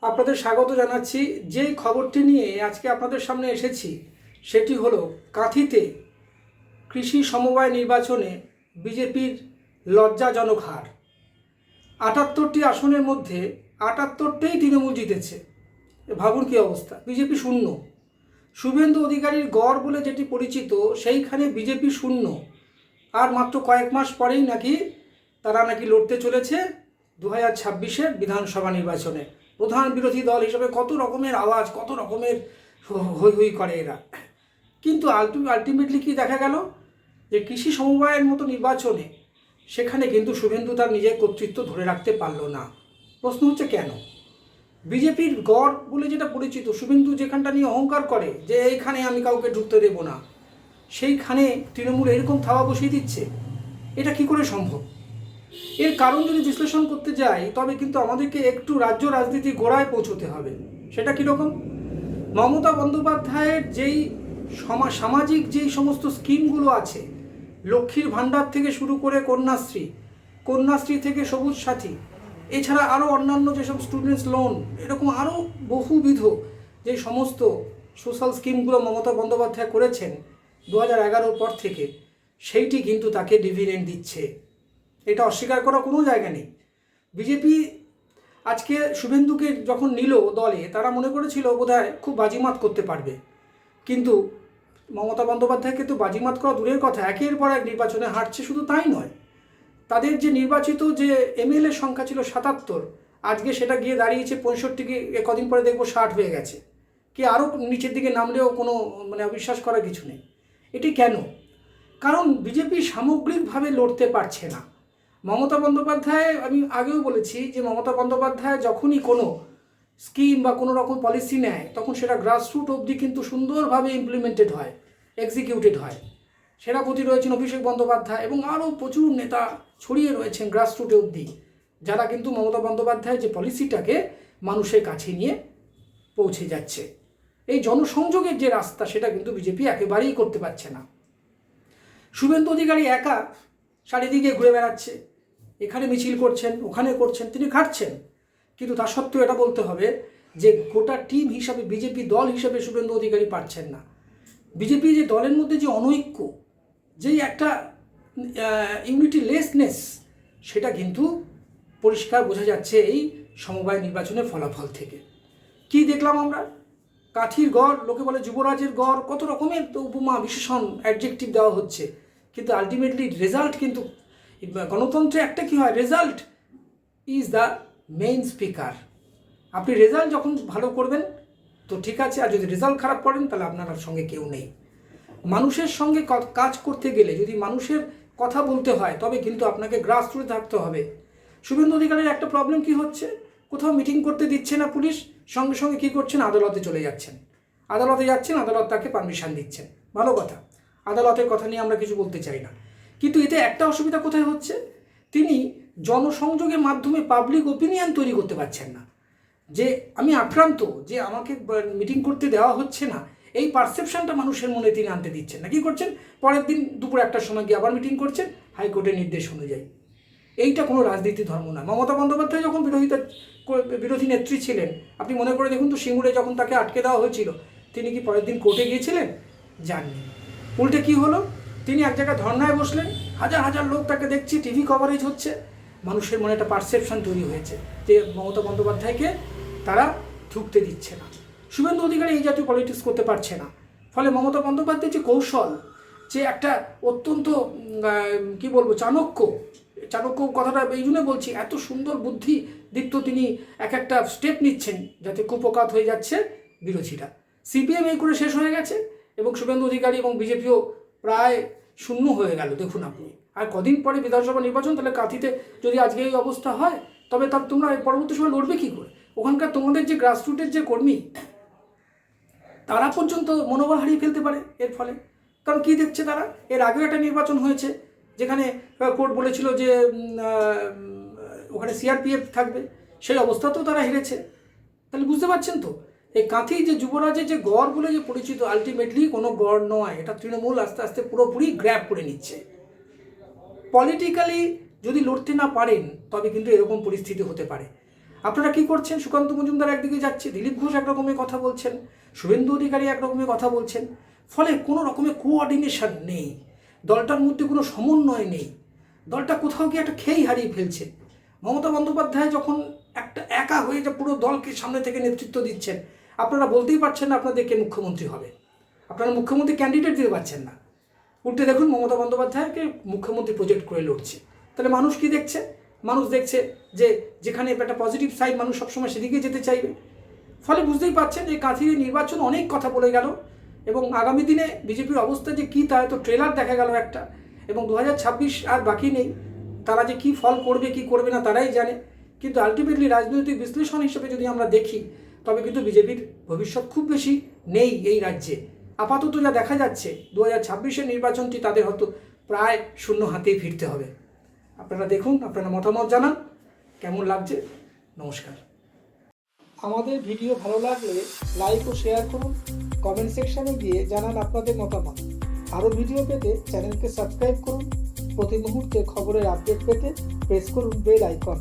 আপনাদের স্বাগত জানাচ্ছি। যে খবরটি নিয়ে আজকে আপনাদের সামনে এসেছি সেটি হলো কাঁথিতে কৃষি সমবায় নির্বাচনে বিজেপির লজ্জাজনক হার। ৭৮টি আসনের মধ্যে ৭৮টেই তৃণমূল জিতেছে। ভাবুন কী অবস্থা, বিজেপি শূন্য। শুভেন্দু অধিকারীর গড় বলে যেটি পরিচিত সেইখানে বিজেপি শূন্য। আর মাত্র কয়েক মাস পরেই নাকি তারা লড়তে চলেছে 2026-এর বিধানসভা নির্বাচনে। প্রধান বিরোধী দল হিসেবে কত রকমের আওয়াজ, কত রকমের হৈ হৈ করে এরা, কিন্তু আলটিমেটলি কি দেখা গেল যে কৃষি সমবায়ের মতো নির্বাচনে সেখানে কিন্তু শুভেন্দু তার নিজের কর্তৃত্ব ধরে রাখতে পারল না। প্রশ্ন হচ্ছে কেন? বিজেপির গড় বলে যেটা পরিচিত, শুভেন্দু যেখানটা নিয়ে অহংকার করে যে এইখানে আমি কাউকে ঢুকতে দেব না, সেইখানে তৃণমূল এরকম থাবা বসিয়ে দিচ্ছে। এটা কি করে সম্ভব? এর কারণ যদি বিশ্লেষণ করতে যাই তবে কিন্তু আমাদেরকে একটু রাজ্য রাজনীতি গোড়ায় পৌঁছতে হবে। সেটা কীরকম? মমতা বন্দ্যোপাধ্যায়ের যেই সামাজিক যেই সমস্ত স্কিমগুলো আছে, লক্ষ্মীর ভাণ্ডার থেকে শুরু করে কন্যাশ্রী থেকে সবুজ সাথী, এছাড়া আরও অন্যান্য যেসব স্টুডেন্টস লোন, এরকম আরও বহুবিধ যে সমস্ত সোশ্যাল স্কিমগুলো মমতা বন্দ্যোপাধ্যায় করেছেন 2011 পর থেকে, সেইটি কিন্তু তাকে ডিভিডেন্ড দিচ্ছে। এটা অস্বীকার করার কোনো জায়গা নেই। বিজেপি আজকে শুভেন্দুকে যখন নিল দলে, তারা মনে করেছিল বোধহয় খুব বাজিমাত করতে পারবে, কিন্তু মমতা বন্দ্যোপাধ্যায়কে তো বাজিমাত করা দূরের কথা, একের পর এক নির্বাচনে হারছে। শুধু তাই নয়, তাদের যে নির্বাচিত যে এমএলএ সংখ্যা ছিল 77, আজকে সেটা গিয়ে দাঁড়িয়েছে 65, কি কদিন পরে দেখবো 60 হয়ে গেছে, কি আরও নিচের দিকে নামলেও কোনো অবিশ্বাস করার কিছু নেই। এটি কেন? কারণ বিজেপি সামগ্রিকভাবে লড়তে পারছে না। মমতা বন্দ্যোপাধ্যায়, আমি আগেও বলেছি যে মমতা বন্দ্যোপাধ্যায় যখনই কোনো স্কিম বা কোনো রকম পলিসি নেয় তখন সেটা গ্রাসরুট অবধি কিন্তু সুন্দরভাবে ইমপ্লিমেন্টেড হয়, এক্সিকিউটেড হয়। সেনাপতি রয়েছেন অভিষেক বন্দ্যোপাধ্যায় এবং আরও প্রচুর নেতা ছড়িয়ে রয়েছেন গ্রাসরুট অবধি, যারা কিন্তু মমতা বন্দ্যোপাধ্যায় যে পলিসিটাকে মানুষের কাছে নিয়ে পৌঁছে যাচ্ছে। এই জনসংযোগের যে রাস্তা, সেটা কিন্তু বিজেপি একেবারেই করতে পারছে না। শুভেন্দু অধিকারী একা চারিদিকে ঘুরে বেড়াচ্ছে, এখানে মিছিল করছেন, ওখানে করছেন, তিনি খাটছেন, কিন্তু তা সত্ত্বেও এটা বলতে হবে যে গোটা টিম হিসাবে, বিজেপি দল হিসাবে শুভেন্দু অধিকারী পারছেন না। বিজেপি যে দলের মধ্যে যে অনৈক্য, যেই একটা ইউনিটিলেসনেস, সেটা কিন্তু পরিষ্কার বোঝা যাচ্ছে এই সমবায় নির্বাচনের ফলাফল থেকে। কি দেখলাম আমরা? কাঠির গড়, লোকে বলে যুবরাজের গড়, কত রকমের তো উপমা বিশেষণ অ্যাডজেক্টিভ দেওয়া হচ্ছে, কিন্তু আলটিমেটলি রেজাল্ট কিন্তু গণতন্ত্রে একটা কি হয়, result is the main speaker. আপনি রেজাল্ট যখন ভালো করবেন তো ঠিক আছে, আর যদি রেজাল্ট খারাপ করেন তাহলে আপনার সঙ্গে কেউ নেই। মানুষের সঙ্গে কাজ করতে গেলে যদি মানুষের কথা বলতে হয় তবে কিন্তু আপনাকে গ্রাসরুটে থাকতে হবে। শুভেন্দু অধিকারীর একটা প্রবলেম কি হচ্ছে, কোথাও মিটিং করতে দিচ্ছে না পুলিশ, সঙ্গে সঙ্গে কী করছেন, আদালতে চলে যাচ্ছেন। আদালতে যাচ্ছেন, আদালত তাকে পারমিশন দিচ্ছেন, ভালো কথা, আদালতের কথা নিয়ে আমরা কিছু বলতে চাই না। কিন্তু এতে একটা অসুবিধা কোথায় হচ্ছে, তিনি জনসংযোগের মাধ্যমে পাবলিক ওপিনিয়ন তৈরি করতে পারছেন না, যে আমি আক্রান্ত, যে আমাকে মিটিং করতে দেওয়া হচ্ছে না, এই পারসেপশনটা মানুষের মনে তিনি আনতে দিচ্ছেন না। কী করছেন, পরের দিন দুপুর 1টার সময় গিয়ে আবার মিটিং করছেন হাইকোর্টের নির্দেশ অনুযায়ী। এইটা কোনো রাজনীতি ধর্ম না। মমতা বন্দ্যোপাধ্যায় যখন বিরোধী নেত্রী ছিলেন, আপনি মনে করে দেখুন তো, সিঙ্গুরে যখন তাকে আটকে দেওয়া হয়েছিল, তিনি কি পরের দিন কোর্টে গিয়েছিলেন? যাননি। উল্টে কি হলো, তিনি এক জায়গায় ধর্নায় বসলেন, হাজার হাজার লোক তাকে দেখছে, টিভি কভারেজ হচ্ছে, মানুষের মনে একটা পারসেপশন তৈরি হয়েছে যে মমতা বন্দ্যোপাধ্যায়কে তারা ঢুকতে দিচ্ছে না। শুভেন্দু অধিকারী এই জাতীয় পলিটিক্স করতে পারছে না। ফলে মমতা বন্দ্যোপাধ্যায়ের যে কৌশল, যে একটা অত্যন্ত কি বলবো, চাণক্য কথাটা এই জন্য বলছি, এত সুন্দর বুদ্ধি দীপ্ত তিনি এক একটা স্টেপ নিচ্ছেন যাতে কুপকাত হয়ে যাচ্ছে বিরোধীরা। সিপিএম এই করে শেষ হয়ে গেছে এবং শুভেন্দু অধিকারী এবং বিজেপিও প্রায় শূন্য হয়ে গেল। দেখুন আপনি, আর কদিন পরে বিধানসভা নির্বাচন, তাহলে কাঁথিতে যদি আজকে এই অবস্থা হয় তবে তার তোমরা পরবর্তী সময় লড়বে কী করে? ওখানকার তোমাদের যে গ্রাসরুটের যে কর্মী, তারা পর্যন্ত মনোবল হারিয়ে ফেলতে পারে এর ফলে। কারণ কী দেখছে তারা, এর আগেও একটা নির্বাচন হয়েছে যেখানে কোর্ট বলেছিল যে ওখানে সিআরপিএফ থাকবে, সেই অবস্থাতেও তারা হেরেছে। তাহলে বুঝতে পারছেন তো, এই কাঁথি যে যুবরাজের যে গড় বলে যে পরিচিত, আলটিমেটলি কোনো গড় নয়, এটা তৃণমূল আস্তে আস্তে পুরোপুরি গ্র্যাব করে নিচ্ছে। পলিটিক্যালি যদি লড়তে না পারেন তবে কিন্তু এরকম পরিস্থিতি হতে পারে। আপনারা কি করছেন? সুকান্ত মজুমদার একদিকে যাচ্ছে, দিলীপ ঘোষ একরকমের কথা বলছেন, শুভেন্দু অধিকারী একরকমের কথা বলছেন, ফলে কোনো রকমের কোঅর্ডিনেশন নেই, দলটার মধ্যে কোনো সমন্বয় নেই, দলটা কোথাও গিয়ে একটা খেই হারিয়ে ফেলছে। মমতা বন্দ্যোপাধ্যায় যখন একটা একা হয়ে যে পুরো দলকে সামনে থেকে নেতৃত্ব দিচ্ছেন, আপনারা বলতেই পারছেন না আপনাদের কে মুখ্যমন্ত্রী হবে, আপনারা মুখ্যমন্ত্রী ক্যান্ডিডেট দিতে পারছেন না। উল্টে দেখুন মমতা বন্দ্যোপাধ্যায়কে মুখ্যমন্ত্রী প্রজেক্ট করে লড়ছে। তাহলে মানুষ কি দেখছে? মানুষ দেখছে যে যেখানে একটা পজিটিভ সাইড, মানুষ সবসময় সেদিকে যেতে চাইবে। ফলে বুঝতেই পারছেন যে কাঁথির নির্বাচন অনেক কথা বলে গেল, এবং আগামী দিনে বিজেপির অবস্থা যে কী তা তো ট্রেলার দেখা গেল একটা, এবং 2026 আর বাকি নেই। তারা যে কী ফল করবে কি করবে না তারাই জানে, কিন্তু আলটিমেটলি রাজনৈতিক বিশ্লেষণ হিসেবে যদি আমরা দেখি, তবে কিন্তু বিজেপির ভবিষ্যৎ খুব বেশি নেই এই রাজ্যে। আপাতত যা দেখা যাচ্ছে 2026-এর নির্বাচনটি তাদের হয়তো প্রায় শূন্য হাতেই ফিরতে হবে। আপনারা দেখুন, আপনারা মতামত জানান কেমন লাগছে। নমস্কার। আমাদের ভিডিও ভালো লাগলে লাইক ও শেয়ার করুন, কমেন্ট সেকশনে গিয়ে জানান আপনাদের মতামত। আরও ভিডিও পেতে চ্যানেলকে সাবস্ক্রাইব করুন। প্রতি মুহূর্তে খবরের আপডেট পেতে প্রেস করুন বেল আইকন।